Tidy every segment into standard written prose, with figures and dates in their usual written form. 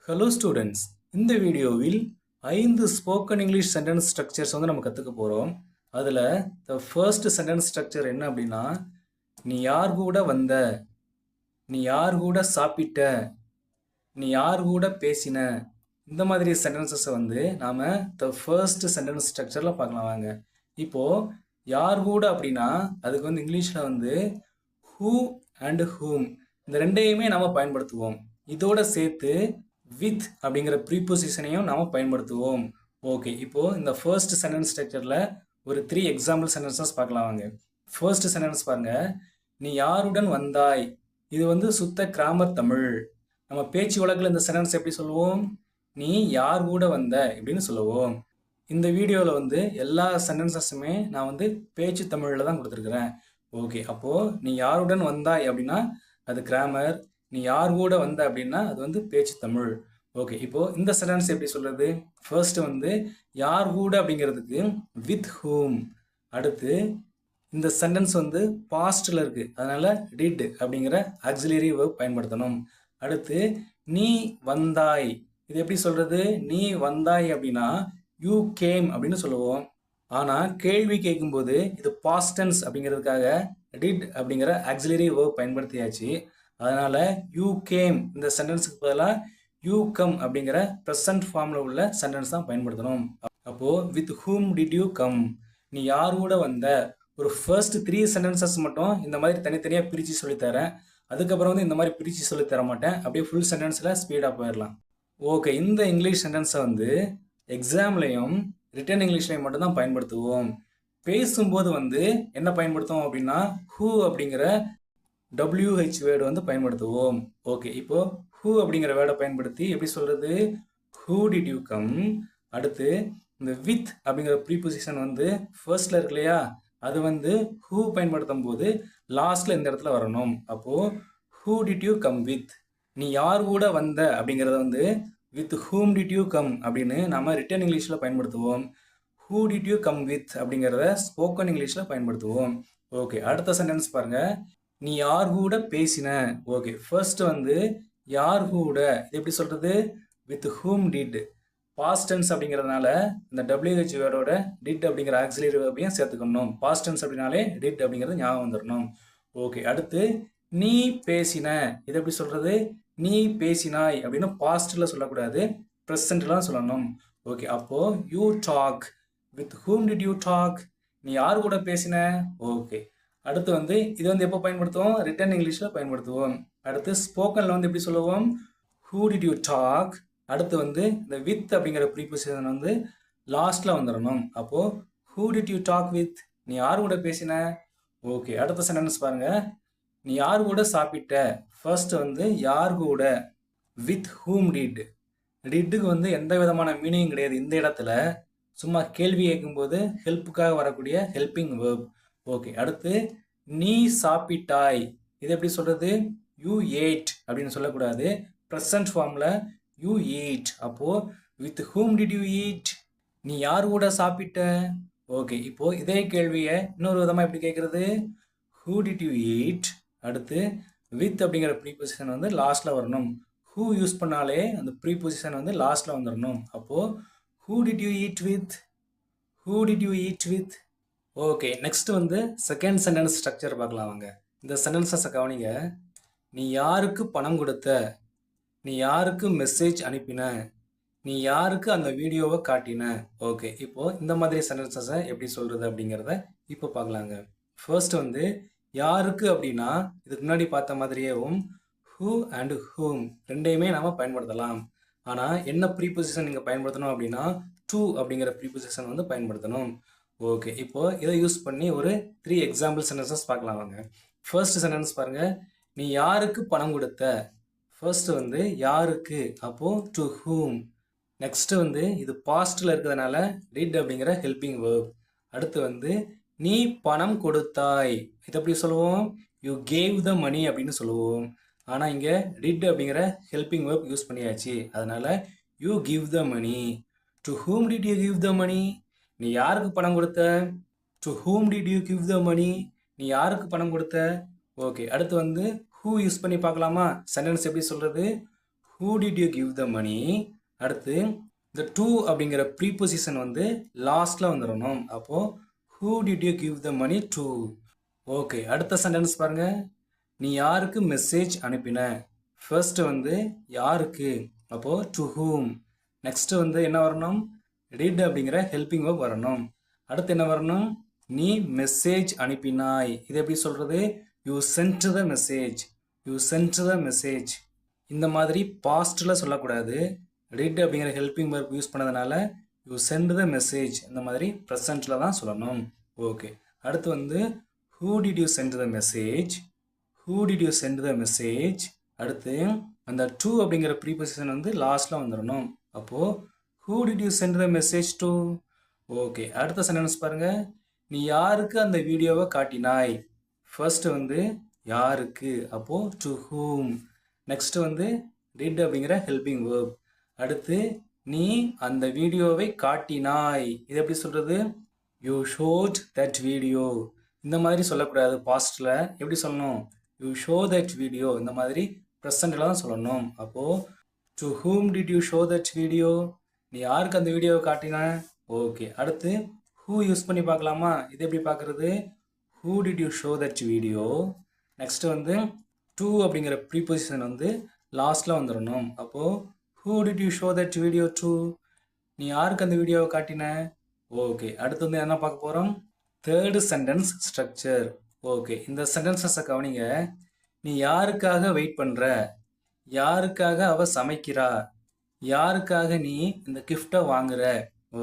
Hello students, இந்த வீடியோவில் 5 spoken English sentence structures நம்ம கற்றுக்க போகிறோம். அதில் த ஃபர்ஸ்ட் சென்டென்ஸ் ஸ்ட்ரக்சர் என்ன அப்படின்னா, நீ யார் கூட வந்த, நீ யார் கூட சாப்பிட்ட, நீ யார் கூட பேசின, இந்த மாதிரி சென்டென்சஸை நாம் த ஃபர்ஸ்ட் சென்டென்ஸ் ஸ்ட்ரக்சரில் பார்க்கலாம் வாங்க. இப்போது யார் கூட அப்படின்னா அதுக்கு இங்கிலீஷில் ஹூ அண்ட் ஹூம் இந்த ரெண்டையுமே நாம் பயன்படுத்துவோம். இதோட சேர்த்து வித் அப்படிங்கிற ப்ரீபொசிஷனையும் நாம் பயன்படுத்துவோம். ஓகே, இப்போது இந்த ஃபர்ஸ்ட் சென்டென்ஸ் ஸ்ட்ரக்சரில் ஒரு 3 எக்ஸாம்பிள் சென்டென்சஸ் பார்க்கலாம் வாங்க. ஃபர்ஸ்ட் சென்டென்ஸ் பாருங்கள், நீ யாருடன் வந்தாய். இது சுத்த கிராமர் தமிழ். நம்ம பேச்சு வழக்கில் இந்த சென்டென்ஸ் எப்படி சொல்லுவோம்? நீ யார் கூட வந்த இப்படின்னு சொல்லுவோம். இந்த வீடியோவில் எல்லா சென்டென்சஸுமே நான் பேச்சு தமிழில் தான் கொடுத்துருக்குறேன். ஓகே, அப்போது நீ யாருடன் வந்தாய் அப்படின்னா அது கிராமர், நீ யார் கூட வந்த அப்படின்னா அது பேச்சு தமிழ். ஓகே, இப்போது இந்த சென்டென்ஸ் எப்படி சொல்கிறது? ஃபர்ஸ்ட் யார் கூட அப்படிங்கிறதுக்கு வித் ஹூம். அடுத்து இந்த சென்டென்ஸ் பாஸ்டில் இருக்குது, அதனால் டிட் அப்படிங்கிற ஆக்சிலரி வேர்ப் பயன்படுத்தணும். அடுத்து நீ வந்தாய், இது எப்படி சொல்கிறது? நீ வந்தாய் அப்படின்னா யூ கேம் அப்படின்னு சொல்லுவோம். ஆனால் கேள்வி கேட்கும்போது இது பாஸ்ட் டென்ஸ் அப்படிங்கிறதுக்காக டிட் அப்படிங்கிற ஆக்சிலரி வேர்ப் பயன்படுத்தியாச்சு. அதனால் யூ கேம் இந்த சென்டென்ஸுக்கு பதிலாக யூ கம் அப்படிங்கிற ப்ரெசன்ட் ஃபார்மில் உள்ள சென்டென்ஸ் தான் பயன்படுத்தணும். அப்போது with whom did you come, நீ யார் கூட வந்த. ஒரு ஃபர்ஸ்ட் 3 சென்டென்சஸ் மட்டும் இந்த மாதிரி தனித்தனியாக பிரித்து சொல்லித்தரேன். அதுக்கப்புறம் இந்த மாதிரி பிரித்து சொல்லித்தர மாட்டேன். அப்படியே ஃபுல் சென்டென்ஸில் ஸ்பீடாக போயிடலாம். ஓகே, இந்த இங்கிலீஷ் சென்டென்ஸை எக்ஸாம்லையும் ரிட்டன் இங்கிலீஷ்லையும் மட்டும்தான் பயன்படுத்துவோம். பேசும்போது என்ன பயன்படுத்துவோம் அப்படின்னா ஹூ அப்படிங்கிற WH வேர்டு பயன்படுத்துவோம். ஓகே, இப்போது ஹூ அப்படிங்கிற வேர்டை பயன்படுத்தி எப்படி சொல்கிறது? Who did you come. அடுத்து இந்த வித் அப்படிங்கிற ப்ரீபொசிஷன் ஃபர்ஸ்டில் இருக்கு இல்லையா, அது ஹூ பயன்படுத்தும் போது லாஸ்ட்டில் இந்த இடத்துல வரணும். அப்போது who did you come with, நீ யார் கூட வந்த அப்படிங்கிறத with whom did you come அப்படின்னு நாம் ரிட்டன் இங்கிலீஷில் பயன்படுத்துவோம். Who did you come with அப்படிங்கிறத ஸ்போக்கன் இங்கிலீஷில் பயன்படுத்துவோம். ஓகே, அடுத்த சென்டென்ஸ் பாருங்கள், நீ யார் கூட பேசின. ஓகே, ஃபர்ஸ்ட் யார் கூட, இது எப்படி சொல்கிறது? With whom did. Past tense அப்படிங்கிறதுனால இந்த WH வேர்டோட டிட் அப்படிங்கிற ஆக்சிலரி வேர்பையும் சேர்த்துக்கணும். பாஸ்ட் டென்ஸ் அப்படின்னாலே டிட் அப்படிங்கிறது ஞாபகம் வந்துடணும். ஓகே, அடுத்து நீ பேசின, இது எப்படி சொல்கிறது? நீ பேசினாய் அப்படின்னு பாஸ்ட்டில் சொல்லக்கூடாது, ப்ரெசண்ட்லாம் சொல்லணும். ஓகே, அப்போது you talk, with whom did you talk, நீ யார் கூட பேசின. ஓகே, அடுத்து இது எப்போ பயன்படுத்துவோம்? ரிட்டன் இங்கிலீஷில் பயன்படுத்துவோம். அடுத்து ஸ்போக்கனில் எப்படி சொல்லுவோம்? Who did you talk. அடுத்து இந்த வித் அப்படிங்கிற ப்ரீபொசிஷன் லாஸ்ட்டில் வந்துடணும். அப்போது who did you talk with, நீ யார் கூட பேசின. ஓகே, அடுத்த சென்டென்ஸ் பாருங்கள், நீ யார் கூட சாப்பிட்ட. ஃபர்ஸ்ட் யார் கூட, வித் ஹூம் டிட். டிட்டுக்கு எந்த விதமான மீனிங் கிடையாது இந்த இடத்துல, சும்மா கேள்வி கேட்கும்போது ஹெல்ப்புக்காக வரக்கூடிய ஹெல்பிங் வேர்ப். ஓகே, அடுத்து நீ சாப்பிட்டாய், இது எப்படி சொல்கிறது? யூ ஏட் அப்படின்னு சொல்லக்கூடாது, ப்ரெசன்ட் ஃபார்மில் யூ ஈட். அப்போது with whom did you eat, நீ யார் கூட சாப்பிட்ட. ஓகே, இப்போது இதே கேள்வியை இன்னொரு விதமாக எப்படி கேட்குறது? Who did you eat. அடுத்து வித் அப்படிங்கிற ப்ரீபொசிஷன் லாஸ்ட்டில் வரணும். ஹூ யூஸ் பண்ணாலே அந்த ப்ரீபொசிஷன் லாஸ்ட்டில் வந்துடணும். அப்போது who did you eat with, who did you eat with. Okay, next second sentence structure பார்க்கலாம் வாங்க. இந்த சென்டென்ஸை கவனிங்க. நீ யாருக்கு பணம் கொடுத்த, நீ யாருக்கு மெசேஜ் அனுப்பின, நீ யாருக்கு அந்த வீடியோவை காட்டின. ஓகே, இப்போது இந்த மாதிரி சென்டென்சஸை எப்படி சொல்கிறது அப்படிங்கிறத இப்போ பார்க்கலாங்க. ஃபர்ஸ்ட் யாருக்கு அப்படின்னா இதுக்கு முன்னாடி பார்த்த மாதிரியேவும் ஹூ அண்ட் ஹூம் ரெண்டையுமே நாம் பயன்படுத்தலாம். ஆனால் என்ன ப்ரீபொசிஷன் நீங்கள் பயன்படுத்தணும் அப்படின்னா டு அப்படிங்கிற ப்ரீபொசிஷன் பயன்படுத்தணும். ஓகே, இப்போது இதை யூஸ் பண்ணி ஒரு 3 எக்ஸாம்பிள் சென்டென்சஸ் பார்க்கலாம் வாங்க. ஃபர்ஸ்ட் சென்டென்ஸ் பாருங்கள், நீ யாருக்கு பணம் கொடுத்த. ஃபர்ஸ்ட் யாருக்கு, அப்போது டு ஹூம். நெக்ஸ்ட்டு இது பாஸ்ட்டில் இருக்கிறதுனால டிட் அப்படிங்கிற ஹெல்பிங் வேர்ப். அடுத்து நீ பணம் கொடுத்தாய், இது எப்படி சொல்லுவோம்? யூ கேவ் த மணி அப்படின்னு சொல்லுவோம். ஆனால் இங்கே டிட் அப்படிங்கிற ஹெல்பிங் வேர்ப் யூஸ் பண்ணியாச்சு, அதனால் you give the money. To whom did you give the money, நீ யாருக்கு பணம் கொடுத்த. To whom did you give the money, நீ யாருக்கு பணம் கொடுத்த. ஓகே, அடுத்து ஹூ யூஸ் பண்ணி பார்க்கலாமா? சென்டென்ஸ் எப்படி சொல்கிறது? who did you give the money. அடுத்து இந்த to அப்படிங்கிற ப்ரீபொசிஷன் வந்து லாஸ்ட்ல வந்துடணும். அப்போ who did you give the money to. Okay, அடுத்த சென்டென்ஸ் பாருங்க. நீ யாருக்கு மெசேஜ் அனுப்பின. ஃபர்ஸ்ட் வந்து யாருக்கு, அப்போ டு whom. நெக்ஸ்ட் வந்து என்ன வரணும், did அப்படிங்கிற ஹெல்பிங் verb வரணும். அடுத்து என்ன வரணும், நீ மெசேஜ் அனுப்பினாய். இது எப்படி சொல்றது, you sent the message, you sent the message. இந்த மாதிரி பாஸ்ட்ல சொல்லக்கூடாது. did அப்படிங்கிற ஹெல்பிங் verb யூஸ் பண்ணதுனால யூ சென்ட் த மெசேஜ் இந்த மாதிரி ப்ரெசன்ட்ல தான் சொல்லணும். ஓகே, அடுத்து வந்து who did you send the message, who did you send the message. அடுத்து அந்த to அப்படிங்கிற ப்ரீபொசிஷன் வந்து லாஸ்ட்ல வந்துடணும். அப்போ who did you send the message to. Okay, அடுத்த சென்டென்ஸ் பாருங்க. நீ யாருக்கு அந்த வீடியோவை காட்டினாய். ஃபர்ஸ்ட் வந்து யாருக்கு, அப்போ to whom. நெக்ஸ்ட் வந்து did அப்படிங்கிற ஹெல்பிங் verb. அடுத்து நீ அந்த வீடியோவை காட்டினாய். இது எப்படி சொல்றது, யூ ஷோட் தட் வீடியோ. இந்த மாதிரி சொல்லக்கூடாது பாஸ்ட்ல. எப்படி சொல்லணும், யூ ஷோ தட் வீடியோ. இந்த மாதிரி ப்ரெசண்ட்ல தான் சொல்லணும். அப்போ to whom did you show that video. நீ யாருக்கு அந்த வீடியோவை காட்டின. ஓகே, அடுத்து who யூஸ் பண்ணி பார்க்கலாமா. இது எப்படி பார்க்கறது, who did you show that video. Next வந்து to அப்படிங்கிற ப்ரீபொசிஷன் வந்து லாஸ்ட்ல வந்துடணும். அப்போ who did you show that video to. நீ யாருக்கு அந்த வீடியோவை காட்டின. ஓகே, அடுத்து வந்து என்ன பார்க்க போகிறோம், தேர்டு சென்டென்ஸ் ஸ்ட்ரக்சர். ஓகே, இந்த சென்டென்சஸை கவனிங்க. நீ யாருக்காக வெயிட் பண்ணுற, யாருக்காக அவ சமைக்கிறா, யாருக்காக நீ இந்த கிஃப்டை வாங்குற.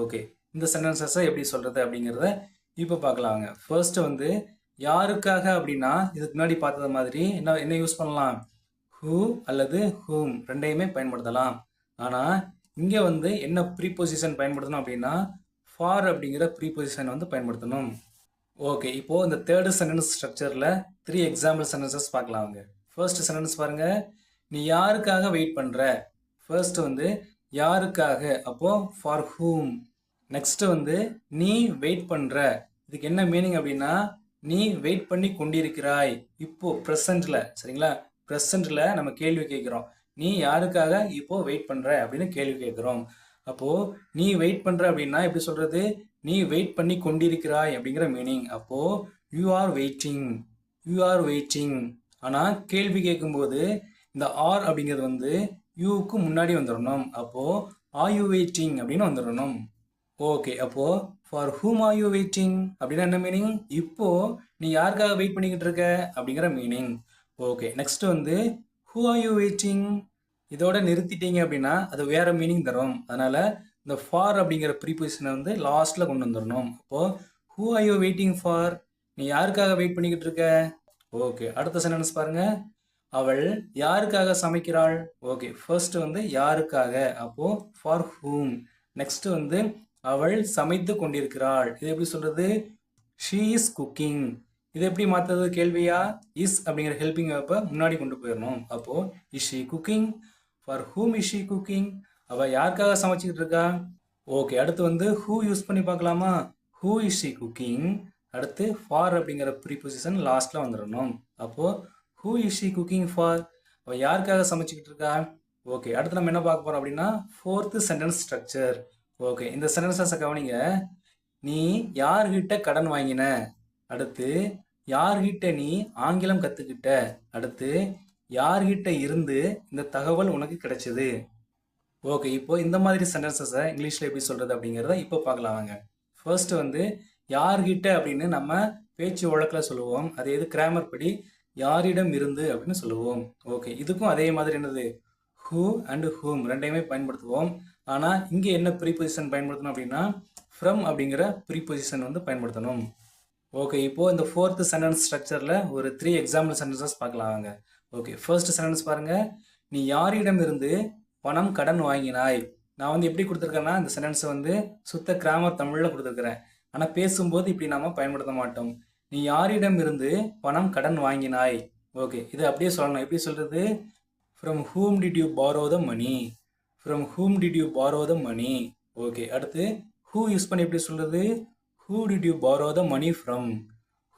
ஓகே, இந்த சென்டென்சஸை எப்படி சொல்கிறது அப்படிங்கிறத இப்போ பார்க்கலாங்க. ஃபர்ஸ்ட் வந்து யாருக்காக அப்படின்னா இதுக்கு முன்னாடி பார்த்தது மாதிரி என்ன யூஸ் பண்ணலாம், who அல்லது whom ரெண்டையுமே பயன்படுத்தலாம். ஆனால் இங்கே வந்து என்ன ப்ரீபொசிஷன் பயன்படுத்தணும் அப்படின்னா ஃபார் அப்படிங்கிற ப்ரீபொசிஷன் வந்து பயன்படுத்தணும். ஓகே, இப்போது இந்த தேர்டு சென்டென்ஸ் ஸ்ட்ரக்சரில் 3 எக்ஸாம்பிள் சென்டென்சஸ் பார்க்கலாங்க. ஃபர்ஸ்ட் சென்டென்ஸ் பாருங்க. நீ யாருக்காக வெயிட் பண்ணுற. ஃபர்ஸ்ட் வந்து யாருக்காக, அப்போ ஃபார் whom. நெக்ஸ்ட் வந்து நீ வெயிட் பண்ணுற. இதுக்கு என்ன மீனிங் அப்படின்னா நீ வெயிட் பண்ணி கொண்டிருக்கிறாய். இப்போ ப்ரெசண்ட்ல, சரிங்களா, ப்ரெசண்ட்ல நம்ம கேள்வி கேட்குறோம். நீ யாருக்காக இப்போ வெயிட் பண்ணுற அப்படின்னு கேள்வி கேட்குறோம். அப்போது நீ வெயிட் பண்ணுற அப்படின்னா எப்படி சொல்கிறது, நீ வெயிட் பண்ணி கொண்டிருக்கிறாய் அப்படிங்கிற மீனிங். அப்போது you are waiting, you are waiting. ஆனால் கேள்வி கேட்கும்போது இந்த ஆர் அப்படிங்கிறது வந்து யூக்கு முன்னாடி வந்துடணும். அப்போது ஆர் யூ வெயிட்டிங் அப்படின்னு வந்துடணும். ஓகே, அப்போது for whom are you waiting அப்படின்னா என்ன மீனிங், இப்போது நீ யாருக்காக வெயிட் பண்ணிக்கிட்டு இருக்க அப்படிங்கிற மீனிங். ஓகே, நெக்ஸ்ட் வந்து ஹூ ஆர் யூ வெயிட்டிங். இதோட நிறுத்திட்டீங்க அப்படின்னா அது வேற மீனிங் தரும். அதனால இந்த ஃபார் அப்படிங்கிற ப்ரீபொசிஷனை வந்து லாஸ்ட்ல கொண்டு வந்துடணும். அப்போ who are you waiting for, நீ யாருக்காக வெயிட் பண்ணிக்கிட்டு இருக்க. ஓகே, அடுத்த சென்டென்ஸ் பாருங்க. அவள் யாருக்காக சமைக்கிறாள். ஓகே, ஃபர்ஸ்ட் வந்து யாருக்காக, அப்போ ஃபார் ஹூம். நெக்ஸ்ட் வந்து அவள் சமைத்து கொண்டிருக்கிறாள். இது எப்படி சொல்றது, ஷீ இஸ் குக்கிங். இது எப்படி மாற்றுறது கேள்வியா, இஸ் அப்படிங்கிற ஹெல்பிங் வெர்பை முன்னாடி கொண்டு போயிடணும். அப்போ is she cooking, for whom is she cooking. அவள் யாருக்காக சமைச்சிக்கிட்டு இருக்கா. ஓகே, அடுத்து வந்து ஹூ யூஸ் பண்ணி பார்க்கலாமா. Who is she cooking. அடுத்து ஃபார் அப்படிங்கிற ப்ரீபொசிஷன் லாஸ்ட்ல வந்துடணும். அப்போ who is she cooking for, அவள் யாருக்காக சமைச்சிக்கிட்டு இருக்கா. ஓகே, அடுத்து நம்ம என்ன பார்க்க போறோம் அப்படின்னா ஃபோர்த்து சென்டென்ஸ் ஸ்ட்ரக்சர். ஓகே, இந்த சென்டென்ஸை கவனிங்க. நீ யார்கிட்ட கடன் வாங்கின. அடுத்து யார்கிட்ட நீ ஆங்கிலம் கற்றுக்கிட்ட. அடுத்து யார்கிட்ட இருந்து இந்த தகவல் உனக்கு கிடைச்சது. ஓகே, இப்போ இந்த மாதிரி சென்டென்சஸை இங்கிலீஷில் எப்படி சொல்கிறது அப்படிங்கிறத இப்போ பார்க்கலாம் வாங்க. ஃபர்ஸ்ட் வந்து யார்கிட்ட அப்படின்னு நம்ம பேச்சு வழக்கில் சொல்லுவோம். அதே இது கிராமர் படி யாரிடம் இருந்து அப்படின்னு சொல்லுவோம். ஓகே, இதுக்கும் அதே மாதிரி என்னது ஹூ அண்ட் ஹூம் ரெண்டையுமே பயன்படுத்துவோம். ஆனால் இங்கே என்ன ப்ரீபொசிஷன் பயன்படுத்தணும் அப்படின்னா ஃப்ரம் அப்படிங்கிற ப்ரீபொசிஷன் வந்து பயன்படுத்தணும். ஓகே, இப்போது இந்த ஃபோர்த்து சென்டென்ஸ் ஸ்ட்ரக்சரில் ஒரு 3 எக்ஸாம்பிள் சென்டென்சஸ் பார்க்கலாம் வாங்க. ஓகே, ஃபர்ஸ்ட் சென்டென்ஸ் பாருங்கள். நீ யாரிடம் இருந்து பணம் கடன் வாங்கினாய். நான் வந்து எப்படி கொடுத்துருக்கேன்னா இந்த சென்டென்ஸை வந்து சுத்த கிராமர் தமிழில் கொடுத்துருக்குறேன். ஆனால் பேசும்போது இப்படி நாம் பயன்படுத்த மாட்டோம். நீ யாரிடம் இருந்து பணம் கடன் வாங்கினாய். ஓகே, இது அப்படியே சொல்லணும். எப்படி சொல்கிறது, from whom did you borrow the money, from whom did you borrow the money. Okay, அடுத்து ஹூ யூஸ் பண்ணி எப்படி சொல்கிறது, who did you borrow the money from,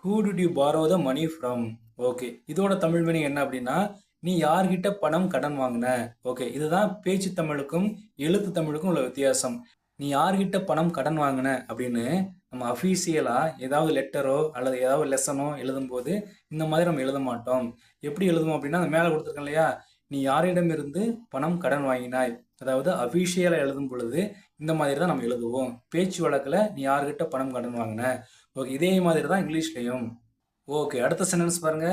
who did you borrow the money from. Okay, இதோட Tamil meaning என்ன அப்படின்னா நீ யார்கிட்ட பணம் கடன் வாங்கின. ஓகே, இதுதான் பேச்சு தமிழுக்கும் எழுத்து தமிழுக்கும் உள்ள வித்தியாசம். நீ யார்கிட்ட பணம் கடன் வாங்கின அப்படின்னு நம்ம அஃபீஷியலாக ஏதாவது லெட்டரோ அல்லது ஏதாவது லெசனோ எழுதும்போது இந்த மாதிரி நம்ம எழுத மாட்டோம். எப்படி எழுதுவோம் அப்படின்னா, அந்த மேலே கொடுத்துருக்கோம் இல்லையா, நீ யாரிடமிருந்து பணம் கடன் வாங்கினாய், அதாவது அஃபீஷியலாக எழுதும் பொழுது இந்த மாதிரி தான் நம்ம எழுதுவோம். பேச்சு வழக்கில் நீ யார்கிட்ட பணம் கடன் வாங்கின. ஓகே, இதே மாதிரி தான் இங்கிலீஷ்லையும். ஓகே, அடுத்த சென்டென்ஸ் பாருங்க.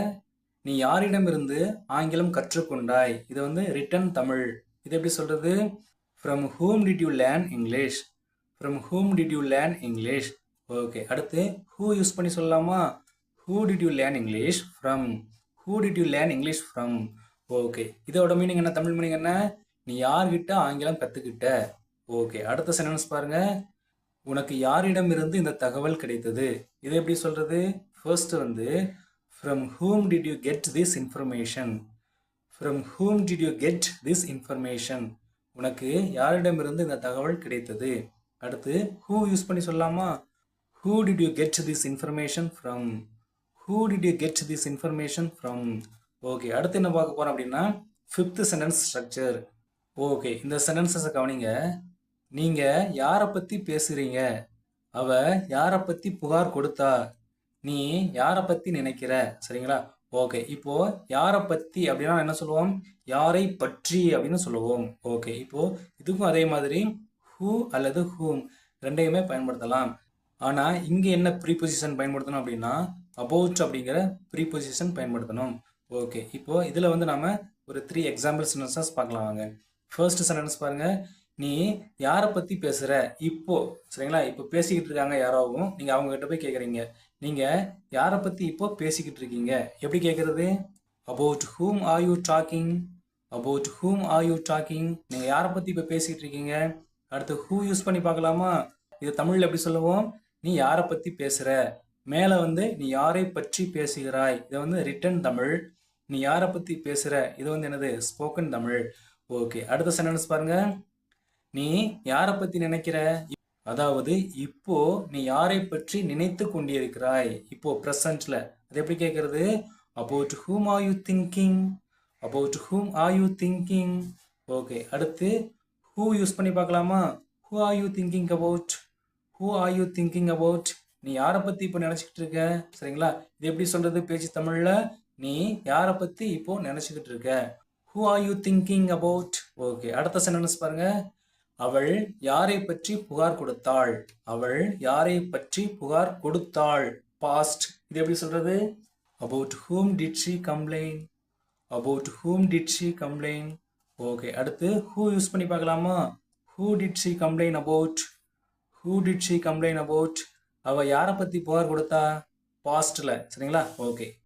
நீ யாரிடமிருந்து ஆங்கிலம் கற்றுக்கொண்டாய். இது வந்து ரிட்டன் தமிழ். இது எப்படி சொல்றது? From whom did you learn English? From whom did you learn English? Okay, அடுத்து who யூஸ் பண்ணி சொல்லலாமா? Who did you learn English from? Who did you learn English from? Okay, இதோட மீனிங் என்ன? தமிழ் மீனிங் என்ன? நீ யார்கிட்ட ஆங்கிலம் கற்றுக்கிட்ட. ஓகே, அடுத்த சென்டென்ஸ் பாருங்க. உனக்கு யாரிடமிருந்து இந்த தகவல் கிடைத்தது. இதை எப்படி சொல்றது? ஃபர்ஸ்ட் வந்து from whom did you get this information? From whom did you get this information? உனக்கு யாரிடமிருந்து இந்த தகவல் கிடைத்தது. அடுத்து who யூஸ் பண்ணி சொல்லலாமா? Who did you get this information from? Who did you get this information from? Okay, அடுத்து என்ன பார்க்க போறோம் அப்படின்னா, ஃபிஃப்த் சென்டென்ஸ் ஸ்ட்ரக்சர். ஓகே, இந்த சென்டென்சஸை கவனிங்க. நீங்க யாரை பத்தி பேசுறீங்க? அவ யாரை பத்தி புகார் கொடுத்தா? நீ யாரை பத்தி நினைக்கிற? சரிங்களா? ஓகே, இப்போ யாரை பத்தி அப்படின்னா என்ன சொல்லுவோம்? யாரை பற்றி அப்படின்னு சொல்லுவோம். ஓகே, இப்போ இதுக்கும் அதே மாதிரி who அல்லது whom ரெண்டையுமே பயன்படுத்தலாம். ஆனா இங்க என்ன ப்ரீபொசிஷன் பயன்படுத்தணும் அப்படின்னா, about அப்படிங்கிற ப்ரீபொசிஷன் பயன்படுத்தணும். ஓகே, இப்போ இதுல வந்து நாம ஒரு 3 எக்ஸாம்பிள் சென்டென்சஸ் பார்க்கலாம் வாங்க. ஃபர்ஸ்ட் சென்டென்ஸ் பாருங்க. நீ யாரை பத்தி பேசுற இப்போ? சரிங்களா? இப்போ பேசிக்கிட்டு இருக்காங்க யாராவும், நீங்க அவங்க கிட்ட போய் கேட்குறீங்க, நீங்க யாரை பத்தி இப்போ பேசிக்கிட்டு இருக்கீங்க. எப்படி கேட்கறது? about whom are you talking? About whom are you talking? நீங்க யாரை பத்தி இப்போ பேசிக்கிட்டு இருக்கீங்க. அடுத்து who யூஸ் பண்ணி பார்க்கலாமா? இது தமிழ்ல எப்படி சொல்லுவோம்? நீ யாரை பத்தி பேசுற. மேல வந்து நீ யாரை பற்றி பேசுகிறாய். இது வந்து ரிட்டன் தமிழ். நீ யாரை பத்தி பேசுற, இது வந்து என்னது? ஸ்போக்கன் தமிழ். ஓகே, அடுத்த சென்டென்ஸ் பாருங்க. நீ யாரை பத்தி நினைக்கிற? அதாவது இப்போ நீ யாரை பற்றி நினைத்து கொண்டிருக்கிறாய். இப்போ பிரசன்ட்ல அது எப்படி கேட்கறது? about whom are you thinking? About whom are you thinking? Okay, அடுத்து who யூஸ் பண்ணி பார்க்கலாமா? who are you thinking about? Who are you thinking about? நீ யாரை பத்தி இப்போ நினைச்சுக்கிட்டு இருக்க. சரிங்களா? இது எப்படி சொல்றது பேச்சு தமிழ்ல? நீ யாரை பத்தி இப்போ நினைச்சுக்கிட்டு இருக்க. who are you thinking about? Okay, அடுத்த சென்டென்ஸ் பாருங்க. அவள் யாரை பற்றி புகார் கொடுத்தாள். அவள் யாரை பற்றி புகார் கொடுத்தாள். பாஸ்ட். இது எப்படி சொல்றது? about whom did she complain? About whom did she complain? Okay, அடுத்து who யூஸ் பண்ணி பார்க்கலாமா? who did she complain about? Who did she complain about? அவ யாரை பத்தி புகார் கொடுத்தா? பாஸ்ட்ல. சரிங்களா? ஓகே.